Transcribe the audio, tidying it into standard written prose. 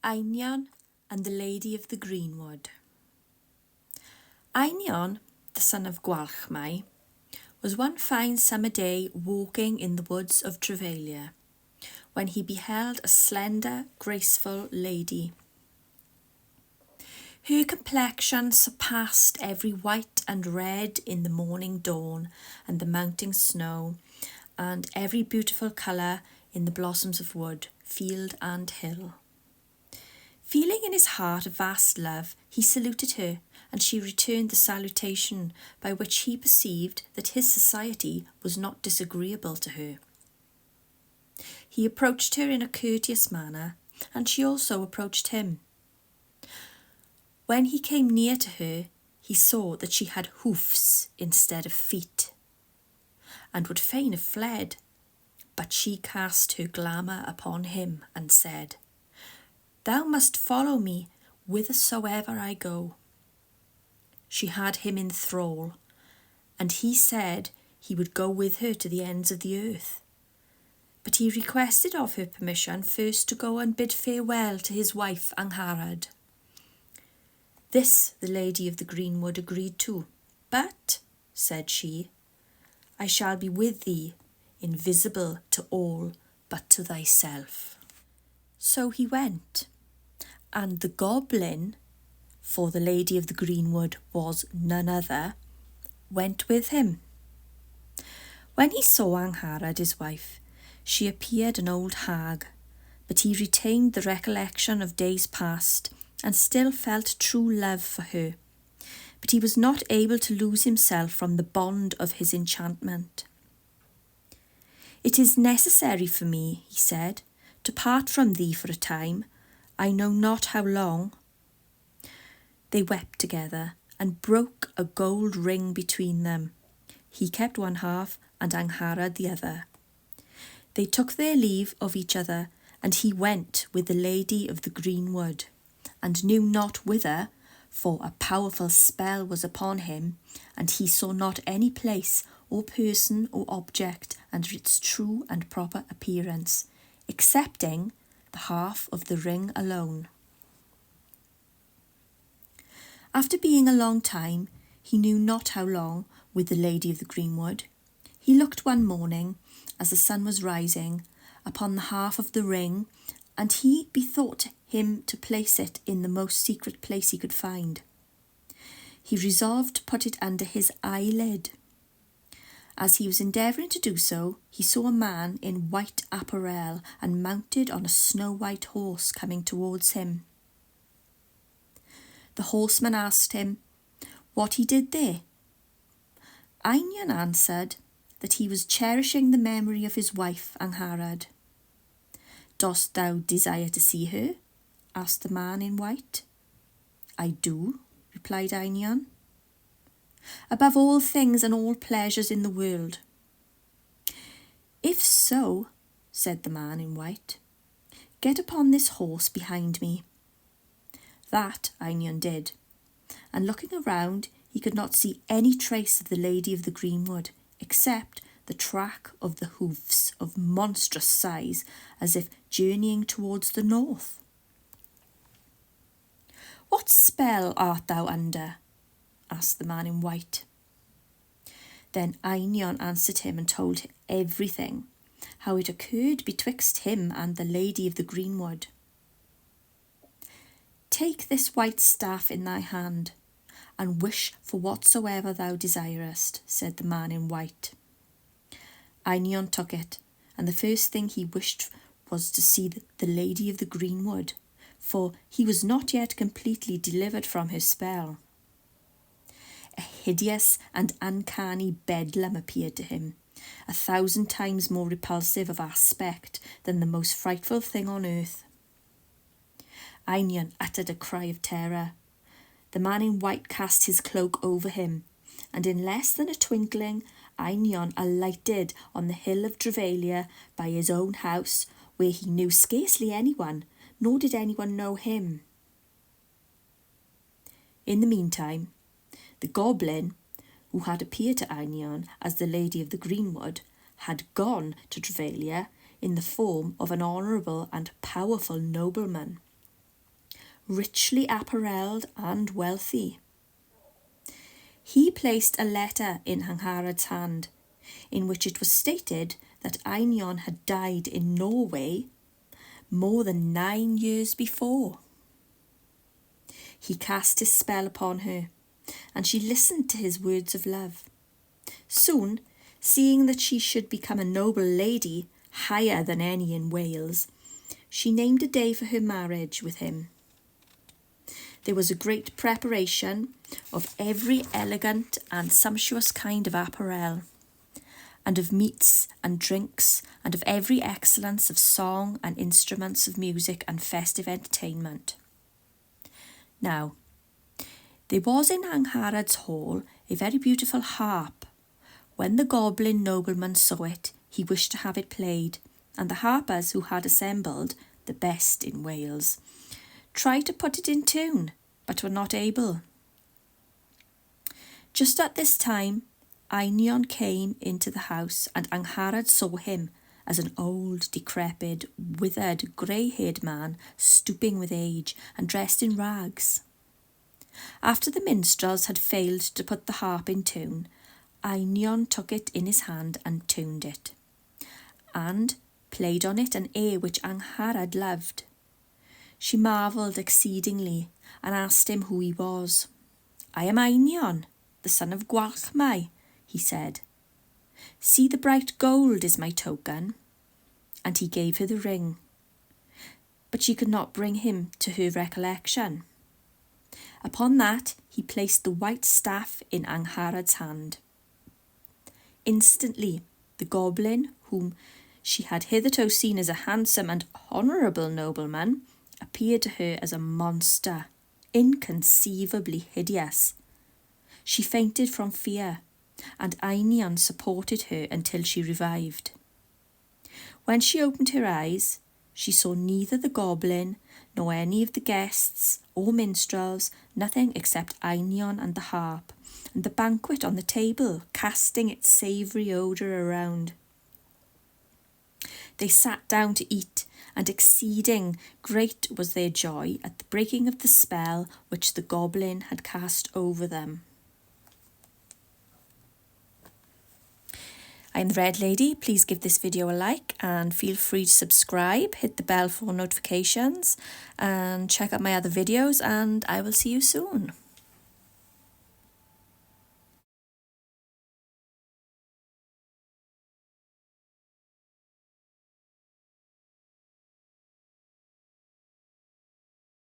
Einion and the Lady of the Greenwood. Einion, the son of Gwalchmai, was one fine summer day walking in the woods of Trefalia, when he beheld a slender, graceful lady. Her complexion surpassed every white and red in the morning dawn and the mounting snow, and every beautiful colour in the blossoms of wood, field and hill. Feeling in his heart a vast love, he saluted her, and she returned the salutation, by which he perceived that his society was not disagreeable to her. He approached her in a courteous manner, and she also approached him. When he came near to her, he saw that she had hoofs instead of feet, and would fain have fled, but she cast her glamour upon him and said, "Thou must follow me whithersoever I go." She had him in thrall, and he said he would go with her to the ends of the earth. But he requested of her permission first to go and bid farewell to his wife Angharad. This the Lady of the Greenwood agreed to, "But," said she, "I shall be with thee, invisible to all but to thyself." So he went, and the goblin, for the Lady of the Greenwood was none other, went with him. When he saw Angharad, his wife, she appeared an old hag, but he retained the recollection of days past, and still felt true love for her. But he was not able to lose himself from the bond of his enchantment. "It is necessary for me," he said, "to part from thee for a time, I know not how long." They wept together, and broke a gold ring between them. He kept one half, and Angharad the other. They took their leave of each other, and he went with the Lady of the Greenwood, and knew not whither, for a powerful spell was upon him, and he saw not any place or person or object under its true and proper appearance, excepting the half of the ring alone. After being a long time, he knew not how long, with the Lady of the Greenwood, he looked one morning, as the sun was rising, upon the half of the ring, and he bethought him to place it in the most secret place he could find. He resolved to put it under his eyelid. As he was endeavouring to do so, he saw a man in white apparel and mounted on a snow-white horse coming towards him. The horseman asked him what he did there. Einion answered that he was cherishing the memory of his wife Angharad. "Dost thou desire to see her?" asked the man in white. "I do," replied Einion, "above all things and all pleasures in the world." "If so," said the man in white, "get upon this horse behind me." That Einion did, and looking around, he could not see any trace of the Lady of the Greenwood, except the track of the hoofs of monstrous size, as if journeying towards the north. "What spell art thou under?" asked the man in white. Then Einion answered him and told everything, how it occurred betwixt him and the Lady of the Greenwood. "Take this white staff in thy hand, and wish for whatsoever thou desirest," said the man in white. Einion took it, and the first thing he wished was to see the Lady of the Greenwood, for he was not yet completely delivered from her spell. A hideous and uncanny bedlam appeared to him, 1,000 times more repulsive of aspect than the most frightful thing on earth. Einion uttered a cry of terror. The man in white cast his cloak over him, and in less than a twinkling Einion alighted on the hill of Trefalia by his own house, where he knew scarcely anyone, nor did anyone know him. In the meantime, the goblin, who had appeared to Einion as the Lady of the Greenwood, had gone to Trefalia in the form of an honourable and powerful nobleman. richly apparelled and wealthy. He placed a letter in Angharad's hand, in which it was stated that Einion had died in Norway more than 9 years before. He cast his spell upon her, and she listened to his words of love. Soon, seeing that she should become a noble lady, higher than any in Wales, she named a day for her marriage with him. There was a great preparation of every elegant and sumptuous kind of apparel, and of meats and drinks, and of every excellence of song and instruments of music and festive entertainment. Now, there was in Angharad's hall a very beautiful harp. When the goblin nobleman saw it, he wished to have it played, and the harpers who had assembled, the best in Wales, tried to put it in tune, but were not able. Just at this time, Einion came into the house, and Angharad saw him as an old, decrepit, withered, grey-haired man, stooping with age and dressed in rags. After the minstrels had failed to put the harp in tune, Einion took it in his hand and tuned it, and played on it an air which Angharad loved. She marvelled exceedingly and asked him who he was. "I am Einion, the son of Gwalchmai," he said. "See, the bright gold is my token." And he gave her the ring, but she could not bring him to her recollection. Upon that he placed the white staff in Angharad's hand. Instantly the goblin, whom she had hitherto seen as a handsome and honourable nobleman, appeared to her as a monster, inconceivably hideous. She fainted from fear, and Einion supported her until she revived. When she opened her eyes, she saw neither the goblin nor any of the guests or minstrels, nothing except Einion and the harp, and the banquet on the table, casting its savoury odour around. They sat down to eat, and exceeding great was their joy at the breaking of the spell which the goblin had cast over them. I'm the Red Lady. Please give this video a like and feel free to subscribe, hit the bell for notifications, and check out my other videos, and I will see you soon.